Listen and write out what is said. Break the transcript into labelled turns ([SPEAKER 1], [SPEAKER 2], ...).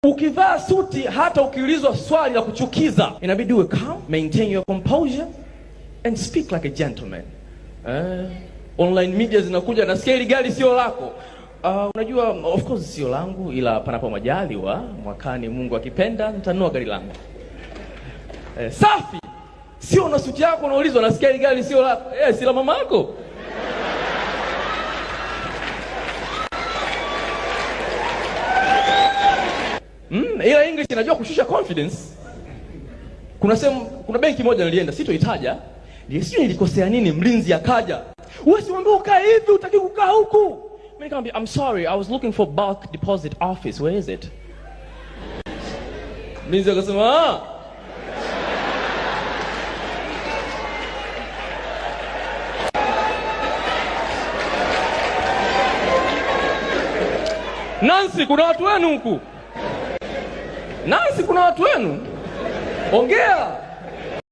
[SPEAKER 1] Ukivaa suti hata ukiulizwa swali la kuchukiza, inabidi uwe calm, maintain your composure and speak like a gentleman. Online media zinakuja na scale gari sio lako. Unajua of course sio langu, ila panapo majaliwa mwakani Mungu akipenda nitanunua gari langu. Safi. Sio na suti yako unaulizwa na scale gari sio lako. Si la mama yako. Ila English inajua kushusha confidence. Kuna benki moja nilienda, sitoitaja. Sio nilikosea nini, mlinzi akaja. Wewe si mwambie ukae hivi, utaki kukaa huku. Mimi nikamwambia I'm sorry, I was looking for bulk deposit office. Where is it? Mlinzi akasema Nancy, kuna watu wenu huku. Nancy, kuna watu wenu. Ongea.